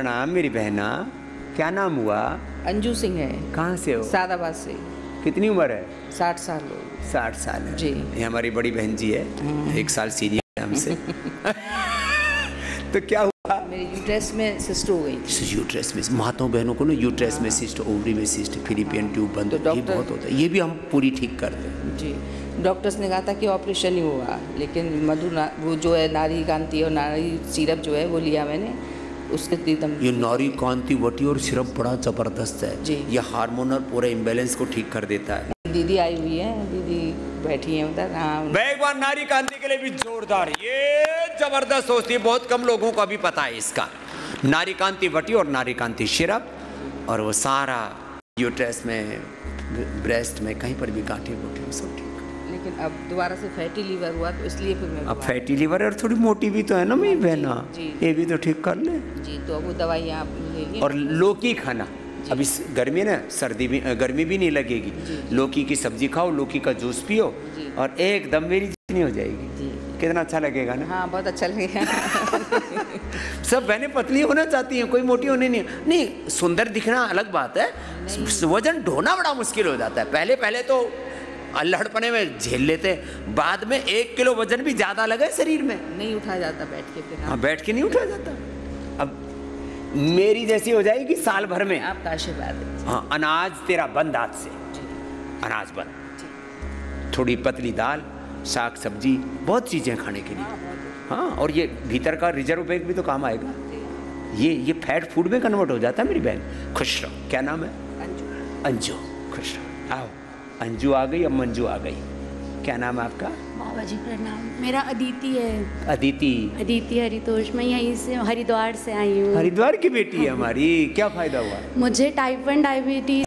प्रणाम मेरी बहना, क्या नाम हुआ? अंजू सिंह है। कहाँ से हो? सादाबाद से। कितनी उम्र है? 60 साल हो। 60 साल है जी। ये हमारी बड़ी बहन जी है, 1 साल सीनियर है हमसे। तो क्या हुआ? मेरी यूट्रस में सिस्ट हो गई थी। यूट्रस में, माताओं बहनों को ना यूट्रस में सिस्ट, ओवरी में सिस्ट, फिलिपियन ट्यूब बंद, तो ये बहुत होता है। ये भी हम पूरी ठीक करते हैं जी। डॉक्टर्स ने कहा था कि ऑपरेशन ही होगा, लेकिन वो जो है नारी कांति और नारी सिरप जो है वो लिया मैंने, उसके एकदम। ये नारी कांति वटी और सिरप बड़ा जबरदस्त है जी। ये हार्मोनल पूरे इम्बैलेंस को ठीक कर देता है। दीदी आई हुई है, दीदी बैठी है उधर। हाँ, एक बार नारी कांति के लिए भी जोरदार, ये जबरदस्त होती है, बहुत कम लोगों को अभी पता है इसका। नारी कांति वटी और नारी कांति सिरप, और वो सारा यूट्रस में, ब्रेस्ट में, कहीं पर भी गांठें गोठे सब ठीक। लेकिन अब दोबारा से फैटी लीवर हुआ, तो इसलिए फिर मैं अब फैटी लीवर और थोड़ी मोटी भी तो है ना मेरी बहना, ये भी तो ठीक कर ले जी। तो अब वो दवाइयाँ आप ले ली। और लौकी खाना, अब इस गर्मी ना, सर्दी भी, गर्मी भी नहीं लगेगी। लौकी की सब्जी खाओ, लौकी का जूस पियो, और एकदम मेरी जितनी हो जाएगी। कितना अच्छा लगेगा ना? हाँ, बहुत अच्छा लगेगा। सब बहनें पतली होना चाहती हैं, कोई मोटी होने नहीं, सुंदर दिखना अलग बात है, वजन ढोना बड़ा मुश्किल हो जाता है। पहले तो अल्हड़पने में झेल लेते, बाद में 1 किलो वजन भी ज्यादा लगे शरीर में, नहीं उठा जाता बैठ के फिर। हाँ, बैठ के नहीं उठा जाता। अब मेरी जैसी हो जाएगी साल भर में। आपका आशीर्वाद है। हाँ, अनाज तेरा बंद आज से, अनाज बंद, थोड़ी पतली दाल, साग सब्जी, बहुत चीजें खाने के लिए। हाँ, और ये भीतर का रिजर्व बैंक भी तो काम आएगा। ये फैट फूड में कन्वर्ट हो जाता है मेरी बहन। खुश रहो। क्या नाम है? अंजू। खुश रहो। आओ, अंजू आ गई, अब मंजू आ गई। क्या नाम है आपका? बाबा जी प्रणाम। मेरा अदिति है। अदिति हरितोष। मैं यहीं से हरिद्वार से आई हूँ। हरिद्वार की बेटी है हमारी। क्या फायदा हुआ? मुझे टाइप 1 डायबिटीज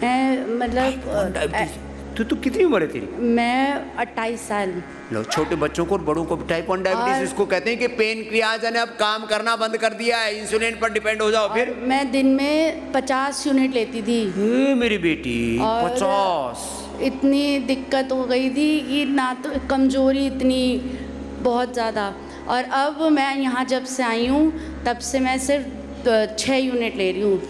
है, मतलब तो कितनी उम्र है तेरी? मैं 28 साल। लो, छोटे बच्चों को और बड़ों को टाइप 1 डायबिटीज इसको कहते हैं कि पेनक्रियाज ने अब काम करना बंद कर दिया है, इंसुलिन पर डिपेंड हो जाओ। फिर मैं दिन में 50 यूनिट लेती थी। मेरी बेटी 50। इतनी दिक्कत हो गई थी कि ना, तो कमजोरी इतनी बहुत ज़्यादा। और अब मैं यहाँ जब से आई हूँ तब से मैं सिर्फ 6 यूनिट ले रही हूँ।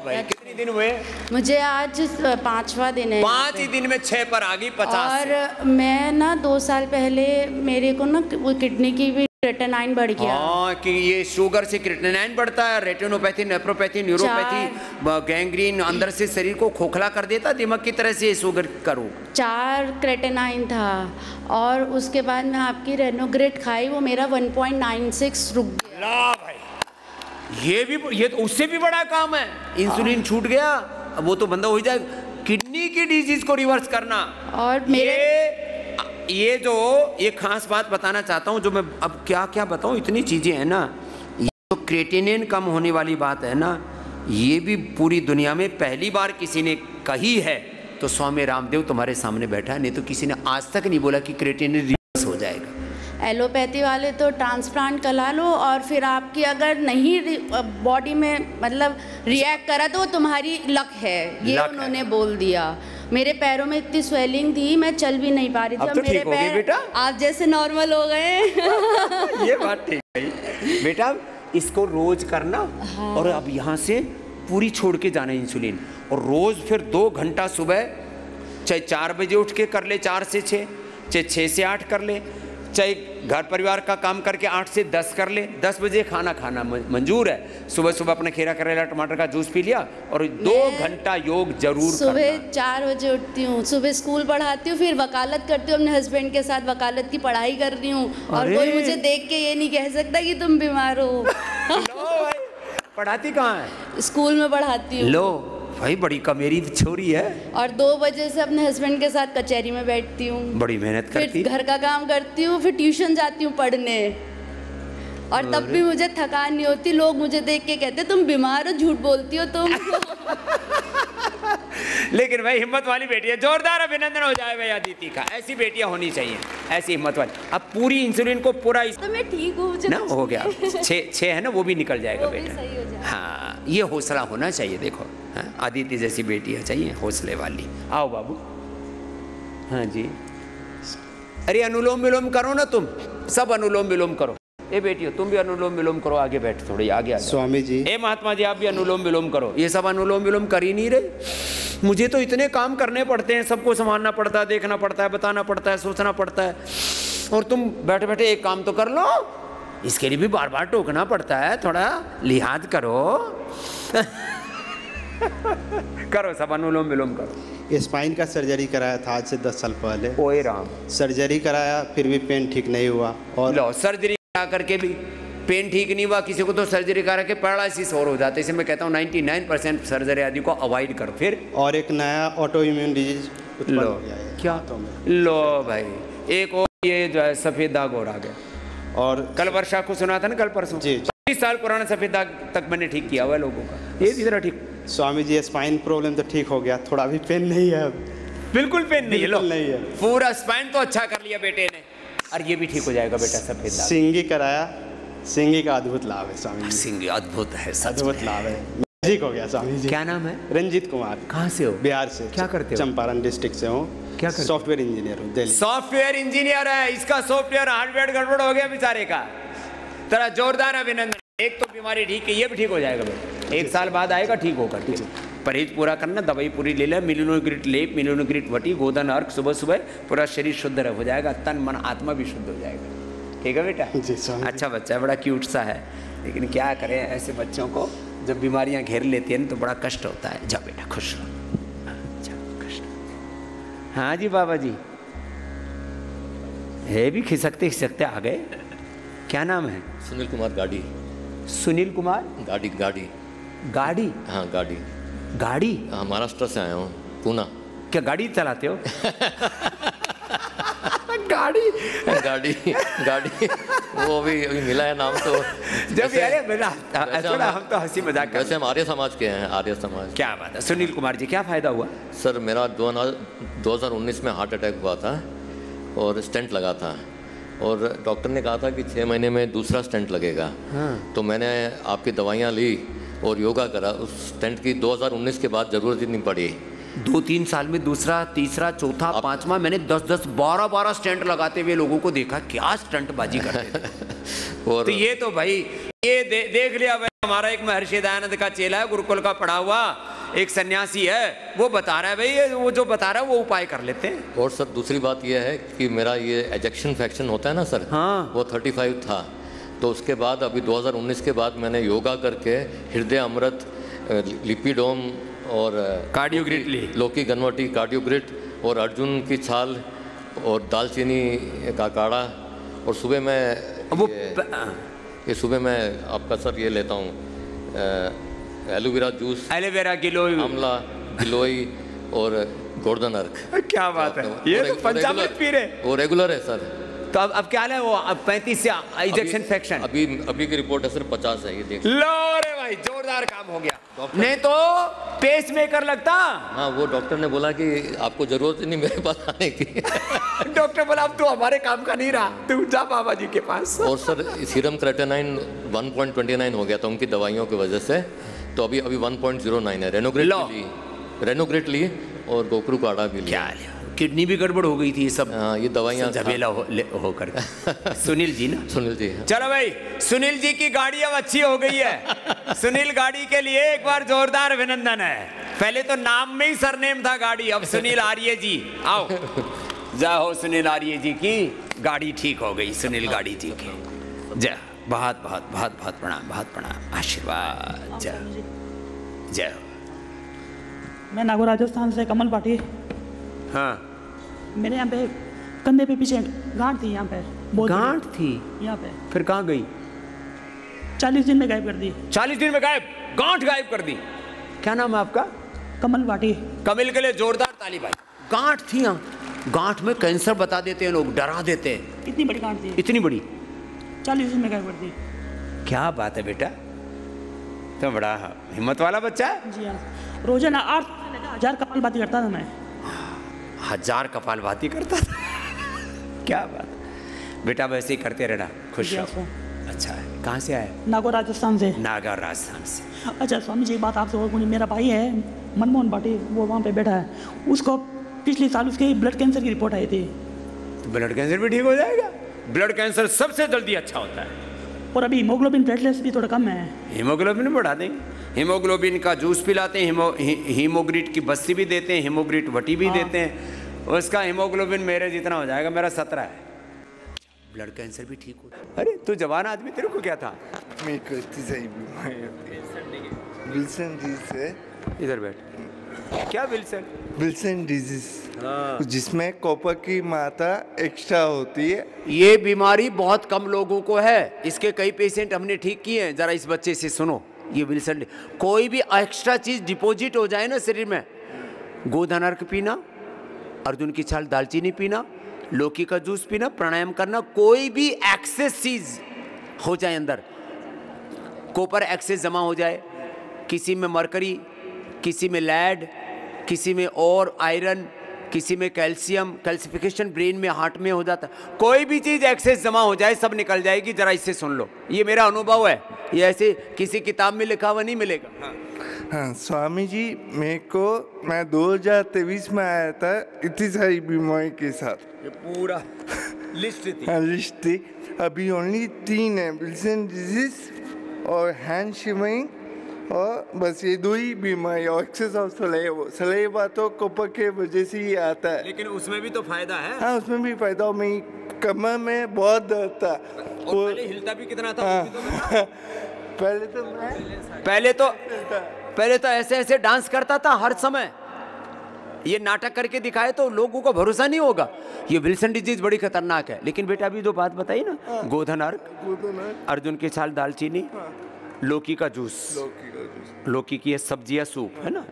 कितने दिन हुए? मुझे आज 5वां दिन है। 5 ही दिन में 6 पर आ गई 50। और मैं ना 2 साल पहले मेरे को ना वो किडनी की भी क्रिएटिनिन बढ़ गया। हाँ, कि ये शुगर से क्रिएटिनिन बढ़ता है, रेटिनोपैथी, नेफ्रोपैथी, न्यूरोपैथी, गैंग्रीन, अंदर से शरीर को खोखला कर देता, दिमाग की तरह से शुगर करो। 4 क्रिएटिनिन था, और उसके बाद मैं आपकी रेनोग्रेट खाई, वो मेरा 1.96 रुक गया। भाई, ये तो उससे भी बड़ा काम है। इंसुलिन छूट गया, अब वो तो बंदा हो जाएगा। किडनी की डिजीज को रिवर्स करना, और ये खास बात बताना चाहता हूँ, जो मैं अब क्या क्या बताऊँ, इतनी चीजें हैं ना। ये जो क्रिएटिनिन कम होने वाली बात है ना, ये भी पूरी दुनिया में पहली बार किसी ने कही है, तो स्वामी रामदेव तुम्हारे सामने बैठा है, नहीं तो किसी ने आज तक नहीं बोला कि क्रिएटिनिन रिवर्स हो जाएगा। एलोपैथी वाले तो ट्रांसप्लांट करा लो, और फिर आपकी अगर नहीं बॉडी में मतलब रिएक्ट करा तो तुम्हारी लक है, ये उन्होंने बोल दिया। मेरे पैरों में इतनी स्वेलिंग थी, मैं चल भी नहीं पा रही थी। अब तो मेरे पैर बेटा आप जैसे नॉर्मल हो गए। ये बात ठीक है बेटा, इसको रोज करना। हाँ। और अब यहाँ से पूरी छोड़ के जाना इंसुलिन, और रोज फिर 2 घंटा सुबह, चाहे 4 बजे उठ के कर ले 4 से 6, चाहे 6 से 8 कर ले, चाहे घर परिवार का काम करके 8 से 10 कर ले। 10 बजे खाना खाना मंजूर है। सुबह सुबह अपना खीरा करेला टमाटर का जूस पी लिया, और 2 घंटा योग जरूर करना। सुबह 4 बजे उठती हूँ, सुबह स्कूल पढ़ाती हूँ, फिर वकालत करती हूँ अपने हस्बैंड के साथ, वकालत की पढ़ाई कर रही हूँ, और कोई मुझे देख के ये नहीं कह सकता कि तुम बीमार हो। लो भाई, पढ़ाती कहाँ है? स्कूल में पढ़ाती हूँ। लो भाई, बड़ी कमेरी छोरी है। और 2 बजे से अपने हस्बैंड के साथ कचहरी में बैठती हूँ, बड़ी मेहनत करती, फिर घर का काम करती हूँ, फिर ट्यूशन जाती हूँ पढ़ने, और तब भी मुझे थकान नहीं होती। लोग मुझे देख के कहते तुम बीमार हो, झूठ बोलती हो तुम। लेकिन भाई हिम्मत वाली बेटी है, जोरदार अभिनंदन हो जाए भाई अदिति का। ऐसी बेटियां होनी चाहिए, ऐसी हिम्मत वाली। अब पूरी इंसुलिन को पूरा तो मैं ठीक हूँ, मुझे ना हो गया। 6 है ना, वो भी निकल जाएगा बेटा। सही हो जाएगा। हाँ, ये हौसला होना चाहिए। देखो, हाँ, अदिति जैसी बेटियां चाहिए, हौसले वाली। आओ बाबू। हाँ जी, अरे अनुलोम विलोम करो ना तुम, सब अनुलोम विलोम करो। ए बेटियों तुम भी अनुलोम विलोम करो, आगे बैठ थोड़ी आगे आ जाओ। स्वामी जी। ए महात्मा जी आप भी अनुलोम विलोम करो। ये सब अनुलोम विलोम कर ही नहीं रहे। मुझे तो इतने काम करने पड़ते हैं, सबको संभालना पड़ता है, देखना पड़ता है, बताना पड़ता है, सोचना पड़ता है, और तुम बैठे बैठे एक काम तो कर लो। इसके लिए भी बार बार टोकना पड़ता है, थोड़ा लिहाज करो। करो सब अनुलोम विलोम करो। स्पाइन का सर्जरी कराया था आज से 10 साल पहले। ओए राम। सर्जरी कराया फिर भी पेन ठीक नहीं हुआ। और लो सर्जरी करा करके भी पेन ठीक नहीं हुआ। किसी को तो सर्जरी करा के पैरालिसिस और हो जाता है। इसे मैं कहता हूँ 99% सर्जरी आदि को अवॉइड करो। फिर और एक नया ऑटो इम्यून डिजीज उत्पन्न लो हो गया है क्या हाथों में। लो भाई एक और ये जो है सफेद दाग और आ गया। और कल वर्षा को सुना था ना, कल परसों जी। 20 साल पुराना सफेद दाग तक मैंने ठीक किया हुआ है लोगों का। ये भी जरा ठीक। स्वामी जी स्पाइन प्रॉब्लम तो ठीक हो गया, थोड़ा भी पेन नहीं है अब। बिल्कुल पेन नहीं है। लो बिल्कुल नहीं है। पूरा स्पाइन तो अच्छा कर लिया बेटे ने, और ये भी ठीक हो जाएगा बेटा सफेद दाग। सिंगी कराया, सिंगी का अद्भुत लाभ है स्वामी जी। सिंह अद्भुत है, सच अद्भुत में। लाभ है, ठीक हो गया स्वामी जी। क्या नाम है? रंजीत कुमार। कहाँ से हो? बिहार से। क्या करते हो? चंपारण डिस्ट्रिक्ट से हूँ। क्या करते हो? सॉफ्टवेयर इंजीनियर हूँ दिल्ली। सॉफ्टवेयर इंजीनियर है। इसका सॉफ्टवेयर हार्डवेयर गड़बड़ हो गया बेचारे का। तेरा जोरदार अभिनंदन। एक तो बीमारी ठीक है, ये भी ठीक हो जाएगा बेटा। 1 साल बाद आएगा, ठीक होगा। ठीक परहेज पूरा करना, दवाई पूरी ले ले, मिलिनोग्रिट लेप, मिलिनोग्रिट वटी, गोदन अर्क सुबह सुबह, पूरा शरीर शुद्ध हो जाएगा, तन मन आत्मा भी शुद्ध हो जाएगा। ठीक है बेटा? जी स्वामी जी। अच्छा बच्चा है, बड़ा क्यूट सा है, लेकिन क्या करें ऐसे बच्चों को जब बीमारियां घेर लेती हैं तो बड़ा कष्ट होता है। जा बेटा खुश रहो। अच्छा कष्ट। हाँ जी बाबा जी है भी खिसकते खिसकते आ गए। क्या नाम है? सुनील कुमार गाड़ी। सुनील कुमार गाड़ी गाड़ी गाड़ी? हाँ गाड़ी। गाड़ी? हाँ महाराष्ट्र से आया हूँ, पूना। क्या गाड़ी चलाते हो? गाड़ी गाड़ी गाड़ी वो अभी मिला है नाम तो। जब यार मेरा थोड़ा हम तो हंसी मजाक वैसे हम आर्य समाज के हैं, आर्य समाज। क्या बात है। सुनील कुमार जी क्या फायदा हुआ? सर मेरा 2019 में हार्ट अटैक हुआ था और स्टेंट लगा था, और डॉक्टर ने कहा था कि 6 महीने में दूसरा स्टेंट लगेगा। हाँ। तो मैंने आपकी दवाइयाँ ली और योगा करा। उस स्टेंट की 2019 के बाद ज़रूरत ही नहीं पड़ी। 2-3 साल में दूसरा, तीसरा, चौथा, 5वां मैंने 10-10, 12-12 स्टंट लगाते हुए लोगों को देखा। क्या स्टंट बाजी करते थे। और तो ये तो भाई ये देख लिया भाई। हमारा एक महर्षि दयानंद का चेला है, गुरुकुल का पढ़ा हुआ एक सन्यासी है, वो बता रहा है भाई, वो जो बता रहा है वो उपाय कर लेते हैं। और सर दूसरी बात ये है कि मेरा ये एजेक्शन फ्रैक्शन होता है ना सर। हाँ। वो 35 था। तो उसके बाद अभी 2019 के बाद मैंने योगा करके हृदय अमृत, लिपिडोम और कार्डियोग्रिट ली, लोकी गनवटी, कार्डियोग्रिट और अर्जुन की छाल और दालचीनी का काढ़ा, और सुबह मैं वो ये सुबह मैं आपका सर ये लेता हूँ एलोवेरा जूस, एलोवेरा गिलोई, आंवला गिलोई और गोल्डन अर्क। क्या बात है। ये तो पंचामृत पी रहे। वो रेगुलर है सर। तो अब क्या है वो? अब 35 से इंजेक्शन फ्रैक्शन। अभी की रिपोर्ट है सर 50 है। ये देख लो रे भाई, जोरदार काम हो गया। नहीं तो पेस मेकर लगता। हाँ वो डॉक्टर ने बोला कि आपको जरूरत नहीं मेरे पास आने की। डॉक्टर बोला अब तो हमारे काम का नहीं रहा, तू जा बाबा जी के पास। और सर सीरम क्रेटिनाइन 1.29 हो गया था उनकी दवाइयों की वजह से, तो अभी 1.09 है। रेनोग्रेट ली और गोकरू काढ़ा भी लिया। किडनी भी गड़बड़ हो गई थी ये सब। ये दवाइयाँ झमेला होकर। सुनील जी ना? सुनील जी। चलो भाई, सुनील जी की गाड़ी अब अच्छी हो गई है। सुनील गाड़ी के लिए एक बार जोरदार अभिनंदन है। पहले तो नाम में ही सरनेम था गाड़ी, अब सुनील आर्य जी। आओ जाओ, सुनील आर्य जी की गाड़ी ठीक हो गई। सुनील गाड़ी जी की जय। बहुत बहुत बहुत बहुत प्रणाम, बहुत प्रणाम, आशीर्वाद। जय जय। मैं नागौर राजस्थान से कमल पाटी। हाँ। मेरे यहाँ पे कंधे पे पीछे गांठ थी। यहाँ पे गांठ थी यहाँ पे। फिर कहाँ गई? 40 दिन में गायब कर दी। 40 दिन में गायब? गांठ गायब कर दी। क्या नाम है आपका? कमल पाटी। कमल के लिए जोरदार ताली भाई। गांठ थी यहाँ। गांठ में कैंसर बता देते हैं लोग, डरा देते हैं। इतनी बड़ी गांठ थी। इतनी बड़ी? 40 दिन में गायब कर दी। क्या बात है बेटा, तो बड़ा हिम्मत वाला बच्चा है। जी हाँ। रोजाना 8,000 कपालभाति करता था मैं। 1000 कपालभाति करता था? क्या बात बेटा, वैसे ही करते रहना, खुश रहो। अच्छा है। कहाँ से आए? नागौर राजस्थान से। नागौर राजस्थान से। अच्छा स्वामी जी एक बात आपसे और, मेरा भाई है मनमोहन पाटी, वो वहाँ पे बैठा है, उसको पिछले साल उसके ब्लड कैंसर की रिपोर्ट आई थी। ब्लड कैंसर भी ठीक हो जाएगा? ब्लड कैंसर सबसे जल्दी अच्छा होता है। और अभी हीमोग्लोबिन प्लेटलेट्स भी थोड़ा कम है। हीमोग्लोबिन बढ़ा देंगे, हीमोग्लोबिन का जूस पिलाते हैं, हीमोग्रिट की बस्सी भी देते हैं, हीमोग्रिट वटी भी देते हैं, उसका हीमोग्लोबिन मेरे जितना हो जाएगा, मेरा 17 है। ब्लड कैंसर भी ठीक हो। अरे तू जवान आदमी, तेरे को क्या था? मेरे को इतनी सही बीमारी होती है, विल्सन डिजीज है। इधर बैठ। क्या विल्सन? विल्सन डिजीज, जिसमें कॉपर की मात्रा एक्स्ट्रा होती है। ये बीमारी बहुत कम लोगों को है, इसके कई पेशेंट हमने ठीक किए हैं। जरा इस बच्चे से सुनो, ये विल्सन, कोई भी एक्स्ट्रा चीज डिपॉजिट हो जाए ना शरीर में, गोधन अर्क पीना, अर्जुन की छाल दालचीनी पीना, लौकी का जूस पीना, प्राणायाम करना, कोई भी एक्सेस चीज हो जाए अंदर, कॉपर एक्सेस जमा हो जाए, किसी में मरकरी, किसी में लेड, किसी में और आयरन, किसी में कैल्शियम, कैल्सिफिकेशन ब्रेन में, हार्ट में हो जाता, कोई भी चीज एक्सेस जमा हो जाए सब निकल जाएगी। जरा इससे सुन लो, ये मेरा अनुभव है, ये ऐसे किसी किताब में लिखा हुआ नहीं मिलेगा। हाँ स्वामी जी, मैं 2023 में आया था इतनी सारी बीमारी के साथ, ये पूरा लिस्ट थी। हाँ लिस्ट थी। अभी ओनली 3 है, विल्सन डिजीज और हैंड शिवरिंग, और बस ये 2 ही बीमारी। और एक्सेस ऑफ सलेवा तो कॉपर के वजह से ही आता है। लेकिन उसमें भी तो फायदा है। हाँ उसमें भी फायदा हो। मेरी कमर में बहुत दर्द था, और पहले हिलता भी कितना था। हाँ। तो पहले तो ऐसे ऐसे डांस करता था हर समय, ये नाटक करके दिखाए तो लोगों को भरोसा नहीं होगा। ये विल्सन डिजीज बड़ी खतरनाक है। लेकिन बेटा अभी जो बात बताई ना, गोधन अर्क, अर्जुन की छाल दालचीनी, लौकी का जूस, लौकी की सब्जियां, सूप है ना,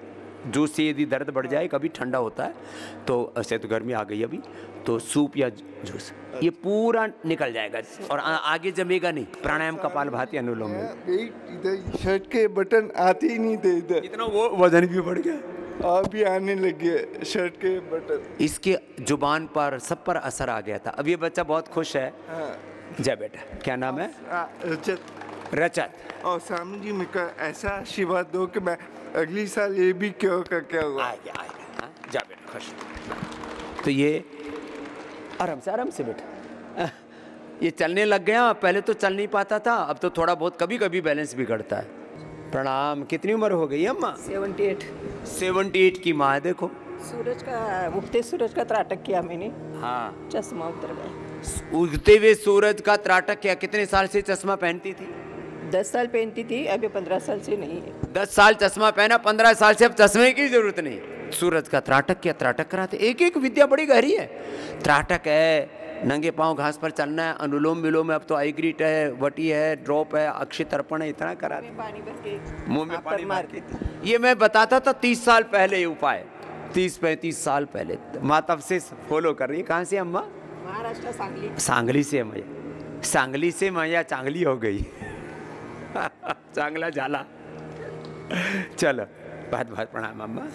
जूस से यदि दर्द बढ़ जाए, कभी ठंडा होता है तो, ऐसे तो गर्मी आ गई अभी, तो सूप या जूस ये पूरा निकल जाएगा और आगे जमेगा नहीं। प्राणायाम, कपालभाति, अनुलोम विलोम। इधर शर्ट के बटन आते ही नहीं थे, इधर इतना वो वजन भी बढ़ गया, अभी आने लगे शर्ट के बटन। इसके जुबान पर सब पर असर आ गया था। अब ये बच्चा बहुत खुश है। जय बेटा, क्या नाम है? रचत। और स्वामी जी मेरे को ऐसा आशीर्वाद दो कि मैं अगली साल ये भी क्यों का क्या हुआ। आएगा। जा बेटा, खुश। तो ये आराम से बेटा, ये चलने लग गया। पहले तो चल नहीं पाता था, अब तो थोड़ा बहुत कभी कभी बैलेंस बिगड़ता है। प्रणाम। कितनी उम्र हो गई अम्मा? 78 की माँ है। देखो सूरज का, उगते सूरज का त्राटक किया मैंने। हाँ, चश्मा उतर गया। उगते हुए सूरज का त्राटक किया। कितने साल से चश्मा पहनती थी? 10 साल पहनती थी, अभी 15 साल से नहीं है। 10 साल चश्मा पहना, 15 साल से अब चश्मे की जरूरत नहीं। सूरज का त्राटक किया, त्राटक कराते। एक एक विद्या बड़ी गहरी है। त्राटक है, नंगे पांव घास पर चलना है, अनुलोम विलोम है, अब तो आईग्रिट है, वटी है, ड्रॉप है, अक्षय तर्पण है, इतना करा दे। पानी भर के मुंह में पानी मार के। ये मैं बताता था 30 साल पहले ये उपाय, 30-35 साल पहले। माँ तब से फॉलो कर रही है। कहाँ से अम्मा? महाराष्ट्र, सांगली। सांगली से मैया, सांगली से मैया चांगली हो गई। चांगला झाला। चलो बहुत प्रणाम अम्मा।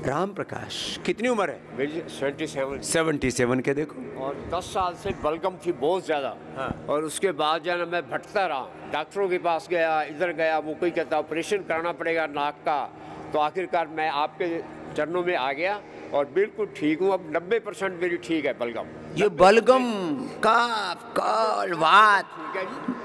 राम प्रकाश, कितनी उम्र है? मेरी 77 के। देखो, और 10 साल से बलगम थी बहुत ज़्यादा। हाँ। और उसके बाद जो है ना, मैं भटकता रहा, डॉक्टरों के पास गया, इधर गया, वो कोई कहता ऑपरेशन कराना पड़ेगा नाक का। तो आखिरकार मैं आपके चरणों में आ गया और बिल्कुल ठीक हूँ। अब 90% मेरी ठीक है बलगम। ये बलगम का वात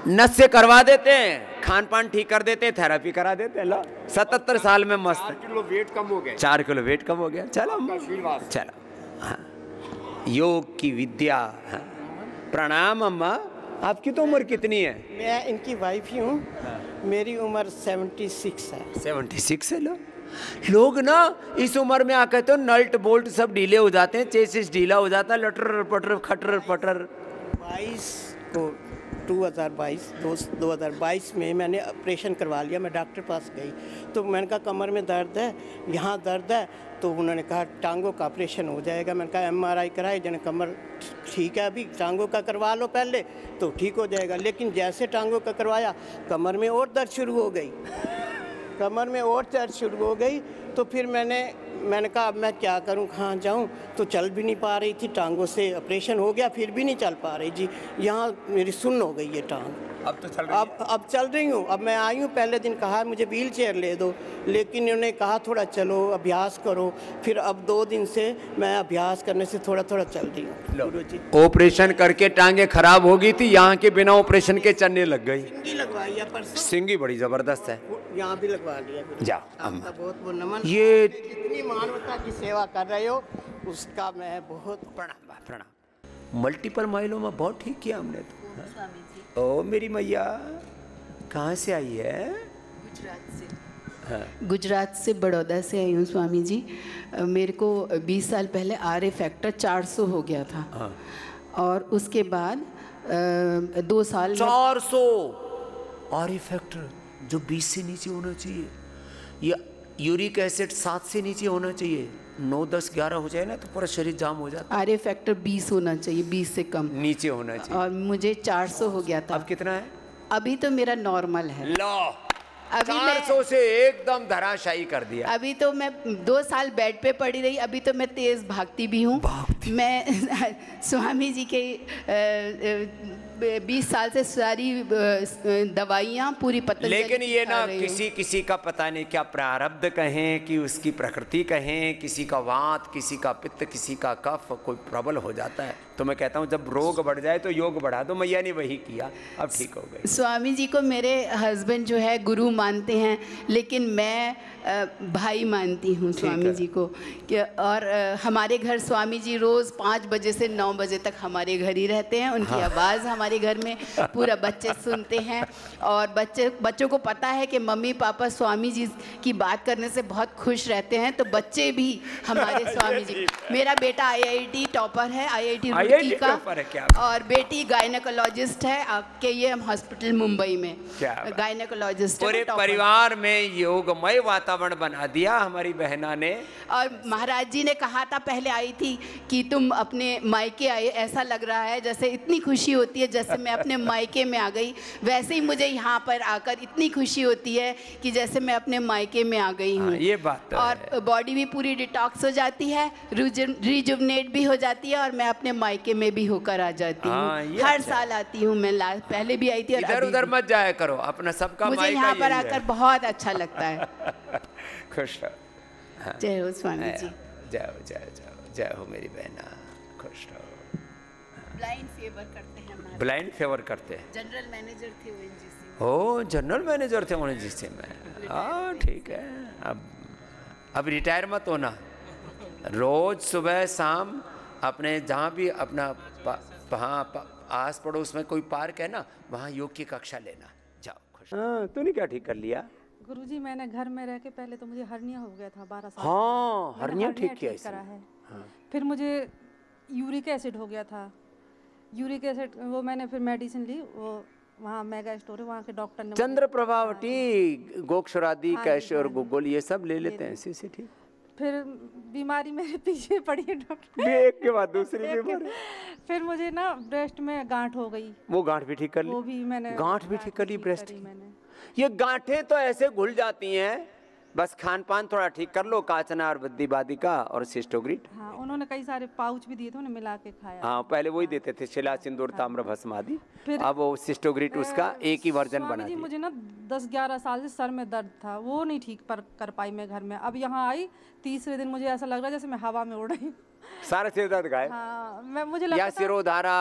नस से करवा देते हैं, खान पान ठीक कर देते हैं, थेरेपी करा देते हैं। लो 77 साल में मस्त। 4 किलो वेट कम हो गया। 4 किलो वेट कम हो गया। चलो आशीर्वाद। चलो। हाँ, योग की विद्या। हाँ। प्रणाम अम्मा। आपकी तो उम्र कितनी है? मैं इनकी वाइफ ही हूँ। मेरी उम्र 76 है। 76 है। लोग ना इस उम्र में आकर तो नल्ट बोल्ट सब ढीले हो जाते हैं, चेसिस ढीला हो जाता है, लटर पटर खटर पटर। 2022 में मैंने ऑपरेशन करवा लिया। मैं डॉक्टर पास गई तो मैंने कहा कमर में दर्द है, यहाँ दर्द है। तो उन्होंने कहा टांगों का ऑपरेशन हो जाएगा। मैंने कहा MRI कराई, जन कमर ठीक है, अभी टांगों का करवा लो पहले तो ठीक हो जाएगा। लेकिन जैसे टांगों का करवाया, कमर में और दर्द शुरू हो गई, कमर में और दर्द शुरू हो गई। तो फिर मैंने कहा अब मैं क्या करूं, कहाँ जाऊं। तो चल भी नहीं पा रही थी, टांगों से ऑपरेशन हो गया फिर भी नहीं चल पा रही जी। यहाँ मेरी सुन्न हो गई ये टांग। अब तो चल रही है। अब चल रही हूँ। अब मैं आई हूँ, पहले दिन कहा मुझे व्हील चेयर ले दो, लेकिन उन्होंने कहा थोड़ा चलो अभ्यास करो। फिर अब 2 दिन से मैं अभ्यास करने से थोड़ा थोड़ा चल रही हूँ। गुरुजी ऑपरेशन करके टांगे खराब हो गई थी, यहाँ के बिना ऑपरेशन के चलने लग गई। सिंगी लगवाई है परसों, सिंगी बड़ी जबरदस्त है, यहाँ भी लगवा लिया। जा आपका बहुत बहुत नमन। ये इतनी मानवता की सेवा कर रहे हो उसका मैं बहुत प्रणाम। मल्टीपल माइलोमा बहुत ठीक किया हमने तो। ओ मेरी मैया, कहाँ से आई है? गुजरात से बड़ौदा से आई हूँ स्वामी जी। मेरे को 20 साल पहले RA फैक्टर 400 हो गया था। और उसके बाद 2 साल 400 RA फैक्टर जो 20 से नीचे होना चाहिए, या यूरिक एसिड 7 से नीचे होना चाहिए। 9, 10, 11 हो जाए ना तो पूरा शरीर जाम हो जाता है। RA फैक्टर 20 होना चाहिए, 20 से कम नीचे होना चाहिए। और मुझे 400 हो गया था। अब कितना है? अभी तो मेरा नॉर्मल है। लो, अभी 400 से एकदम धराशायी कर दिया। अभी तो मैं 2 साल बेड पे पड़ी रही। अभी तो मैं तेज भागती भी हूँ। मैं स्वामी जी के 20 साल से सारी दवाइयाँ पूरी पतंजलि लेकिन ये खा ना रही हूँ। किसी का पता नहीं क्या प्रारब्ध कहें कि उसकी प्रकृति कहें, किसी का वात, किसी का पित्त, किसी का कफ, कोई प्रबल हो जाता है। तो मैं कहता हूँ जब रोग बढ़ जाए तो योग बढ़ा दो। मैया ने वही किया, अब ठीक हो गई। स्वामी जी को मेरे हस्बैंड जो है गुरु मानते हैं, लेकिन मैं भाई मानती हूँ स्वामी जी को। और हमारे घर स्वामी जी रोज़ 5 बजे से 9 बजे तक हमारे घर ही रहते हैं। उनकी आवाज़ हमारे घर में पूरा बच्चे सुनते हैं। और बच्चों को पता है कि मम्मी पापा स्वामी जी की बात करने से बहुत खुश रहते हैं, तो बच्चे भी हमारे स्वामी जी। मेरा बेटा IIT टॉपर है, IIT रुड़की का, और बेटी गायनेकोलॉजिस्ट है आपके ये हॉस्पिटल मुंबई में, गायनेकोलॉजिस्ट। पूरे परिवार में योगमय वातावरण बना दिया हमारी बहना ने। और महाराज जी ने कहा था, पहले आई थी कि तुम अपने मायके आए, ऐसा लग रहा है जैसे इतनी खुशी होती है जैसे मैं अपने मायके में आ गई। वैसे ही मुझे यहाँ पर आकर इतनी खुशी होती है कि जैसे मैं अपने मायके में आ गई हूँ। ये बात तो और बॉडी भी पूरी डिटॉक्स हो जाती है, रिजुवनेट भी हो जाती है, और मैं अपने मायके में भी होकर आ जाती हूँ। हर साल आती हूँ मैं, पहले भी आई थी। और इधर उधर मत जाया करो, अपना सबका मुझे यहाँ पर आकर बहुत अच्छा लगता है। खुश रहो। जय हो स्वामी जी। जय हो, जय जय जय हो मेरी बहना, खुश रहो। ब्लाइंड फेवर करते हैं। ब्लाइंड फेवर करते हैं। जनरल मैनेजर थे ONGC। ओ जनरल मैनेजर थे ONGC में। हाँ ठीक है। अब रिटायर मत होना, रोज सुबह शाम अपने जहाँ भी अपना आस पड़ोस में कोई पार्क है ना, वहाँ योग की कक्षा लेना। जाओ खुश। हाँ तूने क्या ठीक कर लिया? गुरुजी मैंने घर में रह के, पहले तो मुझे हर्निया हो गया था 12 साल। हाँ हर्निया ठीक किया करा है। फिर मुझे यूरिक एसिड हो गया था। यूरिक एसिड वो मैंने फिर मेडिसिन ली, वो वहाँ मेगा स्टोर है, वहाँ के डॉक्टर ने चंद्र प्रभावटी, गोक्षरादि, कैश और गुगल ये सब ले लेते हैं ऐसे से। ठीक। फिर बीमारी मेरे पीछे पड़ी है डॉक्टर, एक के बाद दूसरी बीमारी। फिर मुझे ना ब्रेस्ट में गांठ हो गई। वो गांठ भी ठीक कर ली? वो भी मैंने गांठ भी ठीक कर ली ब्रेस्ट की। ये गांठें तो ऐसे घुल जाती हैं, बस खान पान थोड़ा ठीक कर लो, काचनार, बद्दी बादिका और सिस्टोग्रिट। हाँ उन्होंने कई सारे पाउच भी दिए थे, उन्हें मिला के खाया। हाँ पहले वही देते थे, शिला, सिंदूर, ताम्र, भस्म आदि। अब वो सिस्टोग्रिट उसका एक ही वर्जन बना दिया। मुझे ना 10-11 साल से सर में दर्द था, वो नहीं ठीक कर पाई मैं घर में। अब यहाँ आई, तीसरे दिन मुझे ऐसा लग रहा है जैसे मैं हवा में उड़ रही हूँ। सारा सिर दर्द गायब। हाँ, मुझे लगता या सिरोधारा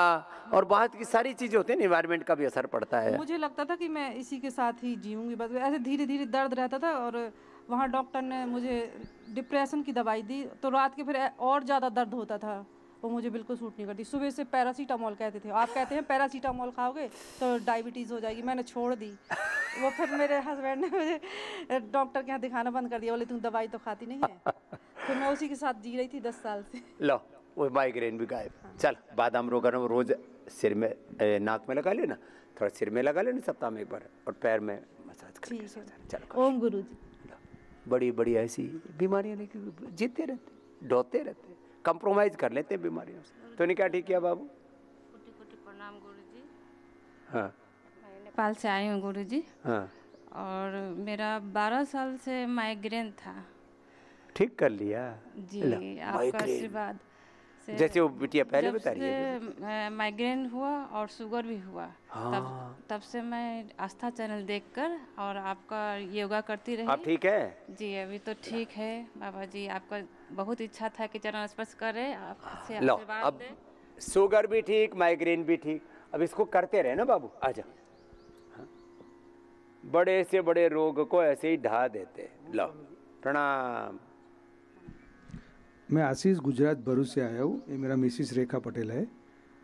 और बहुत की सारी चीजें होती है, एनवायरनमेंट का भी असर पड़ता है। मुझे लगता था कि मैं इसी के साथ ही जीऊंगी, बस ऐसे धीरे धीरे दर्द रहता था। और वहाँ डॉक्टर ने मुझे डिप्रेशन की दवाई दी, तो रात के फिर और ज़्यादा दर्द होता था, वो मुझे बिल्कुल सूट नहीं करती। सुबह से पैरासीटामोल कहते थे, आप कहते हैं पैरासीटामोल खाओगे तो डायबिटीज़ हो जाएगी, मैंने छोड़ दी। वो फिर मेरे हस्बैंड ने मुझे डॉक्टर के यहाँ दिखाना बंद कर दिया, बोले तुम दवाई तो खाती नहीं है। फिर मैं उसी के साथ जी रही थी 10 साल से। लो वो माइग्रेन भी गायब। चल बादाम रोगन रोज सिर में, नाक में लगा लेना, थोड़ा सिर में लगा लेना सप्ताह में एक बार, और पैर में मसाज करके। चलो ओम गुरु जी। बड़ी बड़ी ऐसी बीमारियां लेके जीते रहते, डोते रहते, कंप्रोमाइज कर लेते बीमारियों से। तो नहीं क्या ठीक किया बाबू? कोटि प्रणाम गुरु जी। हाँ मैं नेपाल से आई हूँ गुरु जी। हाँ। और मेरा 12 साल से माइग्रेन था। ठीक कर लिया जी, आपका आशीर्वाद से जैसे वो बिटिया पहले जब बता रही है। से माइग्रेन हुआ और शुगर भी हुआ, हाँ। तब से मैं आस्था चैनल देखकर और आपका योगा करती रही। आप ठीक है? जी अभी तो ठीक है बाबा जी। आपका बहुत इच्छा था कि चरण स्पर्श करे, आपसे लो आशीर्वाद अब दे। शुगर भी ठीक, माइग्रेन भी ठीक, अब इसको करते रहे ना बाबू। आजा, हाँ। बड़े से बड़े रोग को ऐसे ही ढा देते। लो प्रणाम। मैं आशीष गुजरात भरूच से आया हूँ। ये मेरा मिसिस रेखा पटेल है।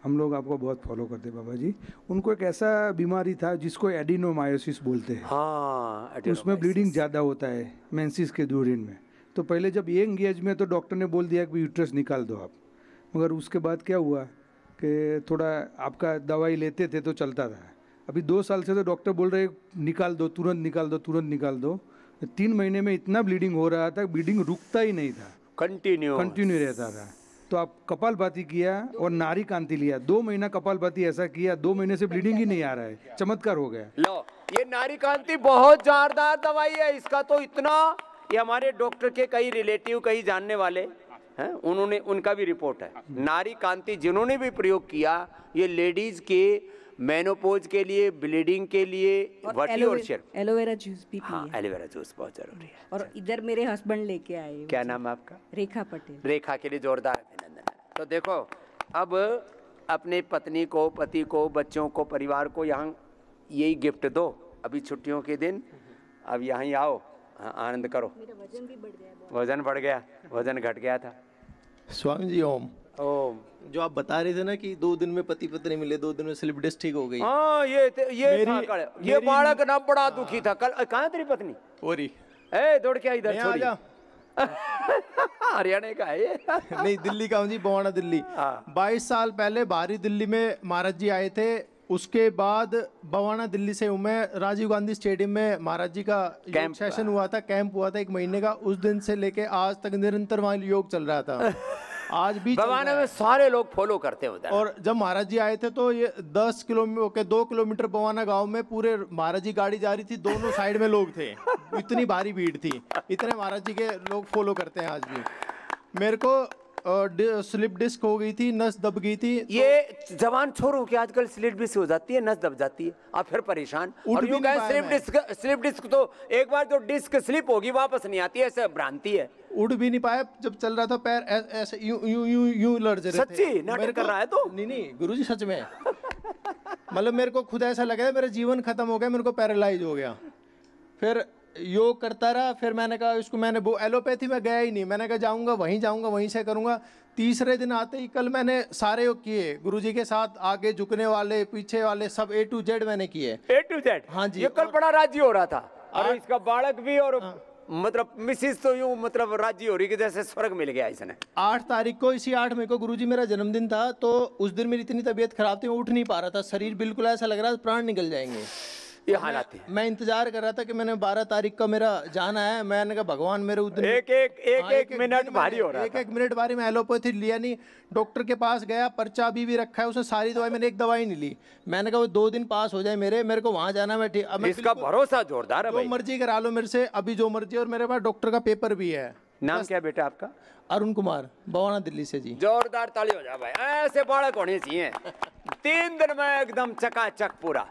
हम लोग आपको बहुत फॉलो करते हैं बाबा जी। उनको एक ऐसा बीमारी था जिसको एडिनोमायोसिस बोलते हैं। हाँ, उसमें ब्लीडिंग ज़्यादा होता है मेंसिस के ड्यूरिन में। तो पहले जब यंग एज में तो डॉक्टर ने बोल दिया कि यूट्रस निकाल दो आप, मगर उसके बाद क्या हुआ कि थोड़ा आपका दवाई लेते थे तो चलता था। अभी 2 साल से तो डॉक्टर बोल रहे निकाल दो, तुरंत निकाल दो, तुरंत निकाल दो। 3 महीने में इतना ब्लीडिंग हो रहा था, ब्लीडिंग रुकता ही नहीं था, कंटिन्यू रहता था। तो आप कपालभाति किया और नारी कांति लिया। 2 महीना कपालभाति ऐसा किया, 2 महीने से ब्लीडिंग ही नहीं आ रहा है। चमत्कार हो गया। लो ये नारी कांति बहुत जोरदार दवाई है। इसका तो इतना, ये हमारे डॉक्टर के कई रिलेटिव, कई जानने वाले हैं, उन्होंने, उनका भी रिपोर्ट है। नारी कांति जिन्होंने भी प्रयोग किया, ये लेडीज के मेनोपोज के लिए, ब्लीडिंग के लिए, वटी और शेर। एलोवेरा जूस भी हाँ, एलोवेरा जूस बहुत जरूरी है। और इधर मेरे हस्बैंड लेके आए। क्या नाम है आपका? रेखा पटेल। रेखा के लिए जोरदार अभिनंदन है। तो देखो अब अपने पत्नी को, पति को, बच्चों को, परिवार को यहाँ यही गिफ्ट दो। अभी छुट्टियों के दिन अब यहाँ ही आओ, आनंद करो। मेरा वजन भी बढ़ गया। वजन बढ़ गया, वजन घट गया था। स्वामी जी ओम। ओम। जो आप बता रहे थे ना कि 2 दिन में पति पत्नी मिले, 2 दिन में स्लिप डिस्क ठीक हो गई। हाँ ये बालक ना बड़ा दुखी था कल। कहाँ तेरी पत्नी? ओरी। ए दौड़ के इधर आ जा। हरियाणा का है ये। नहीं, दिल्ली का हूँ जी, बवाना दिल्ली। 22 साल पहले बाहरी दिल्ली में महाराज जी आए थे। उसके बाद बवाना दिल्ली से हूँ मैं। राजीव गांधी स्टेडियम में महाराज जी का योग सेशन हुआ था, कैंप हुआ था 1 महीने का। उस दिन से लेके आज तक निरंतर वहाँ योग चल रहा था। आज भी बवाना में सारे लोग फॉलो करते हैं उधर। और जब महाराज जी आए थे तो ये 2 किलोमीटर बवाना गांव में पूरे महाराज जी गाड़ी जा रही थी, दोनों साइड में लोग थे। इतनी भारी भीड़ थी। इतने महाराज जी के लोग फॉलो करते हैं आज भी। मेरे को स्लिप डिस्क हो गई थी, नस दब गई थी। ये जवान छोरों की आजकल स्लिप डिस्क हो जाती है, नस दब जाती है, आप फिर परेशान। और यूं कहें स्लिप डिस्क तो एक बार जो डिस्क स्लिप होगी वापस नहीं आती है, ऐसे भ्रांति है। उड़ भी नहीं पाया। जब चल रहा था पैर ऐसे यूं लड़ रहे थे। सच्ची नाटक कर रहा है तो? नहीं गुरुजी सच में। मतलब मेरे को खुद ऐसा लगा मेरा जीवन खत्म हो गया, मेरे को पैरालाइज हो गया। फिर योग करता रहा। फिर मैंने कहा इसको, मैंने वो एलोपैथी में गया ही नहीं। मैंने कहा जाऊंगा वहीं से करूंगा। तीसरे दिन आते ही कल मैंने सारे योग किए गुरुजी के साथ। आगे झुकने वाले, पीछे वाले, सब A to Z मैंने किए। A to Z? हाँ जी। ये कल बड़ा राजी हो रहा था। अरे इसका बालक भी और मतलब मिसिस तो यूं मतलब राजी हो रही कि जैसे स्वर्ग मिल गया इसने। 8 तारीख को, इसी 8 मई को गुरुजी मेरा जन्मदिन था। तो उस दिन मेरी इतनी तबीयत खराब थी, मैं उठ नहीं पा रहा था। शरीर बिल्कुल ऐसा लग रहा था प्राण निकल जाएंगे। ये हालात है। मैं इंतजार कर रहा था कि मैंने 12 तारीख का मेरा जाना है। मैंने कहा भगवान मेरे उस दिन एक मिनट भारी हो रहा था। एक मिनट भारी। मैं एलोपैथी लिया नहीं। डॉक्टर के पास गया, पर्चा अभी भी रखा है, उसने सारी दवाई, मैंने एक दवाई नहीं ली। मैंने कहा वो 2 दिन पास हो जाए मेरे को वहां जाना। मैं ठीक, अब इसका भरोसा जोरदार है भाई। जो मर्जी करा लो मेरे से, अभी जो मर्जी। और मेरे पास डॉक्टर का पेपर भी है। नाम क्या बेटा आपका? अरुण कुमार, बवाना दिल्ली से जी। जोरदार ताली हो जाए भाई, ऐसे बालक होने चाहिए। 3 दिन में एकदम चकाचक पूरा।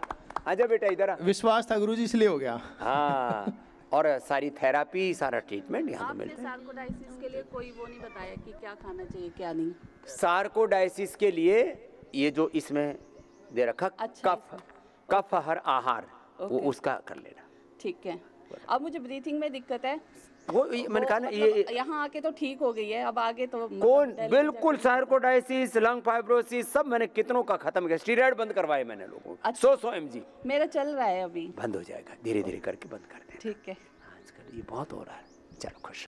आजा बेटा इधर। विश्वास था गुरुजी इसलिए हो गया। हाँ, और सारी थेरापी, सारा ट्रीटमेंट यहाँ पे मिलता है। सार्कोडाइसिस के लिए कोई वो नहीं बताया कि क्या खाना चाहिए क्या नहीं? सार्कोडाइसिस के लिए ये जो इसमें दे रखा, अच्छा, कफ हर आहार, वो उसका कर लेना। ठीक है। अब मुझे ब्रीथिंग में दिक्कत है, वो मैंने कहा ना, ये यहाँ आके तो ठीक हो गई है, अब आगे तो कौन बिल्कुल सार्कोडाइसिस, लंग फाइब्रोसिस सब मैंने कितनों का खत्म किया। स्टीरॉयड बंद करवाए मैंने लोगों को। 100 mg मेरा चल रहा है, अभी बंद हो जाएगा, धीरे धीरे करके बंद कर देना। ठीक है। आजकल ये बहुत हो रहा है। चलो खुश।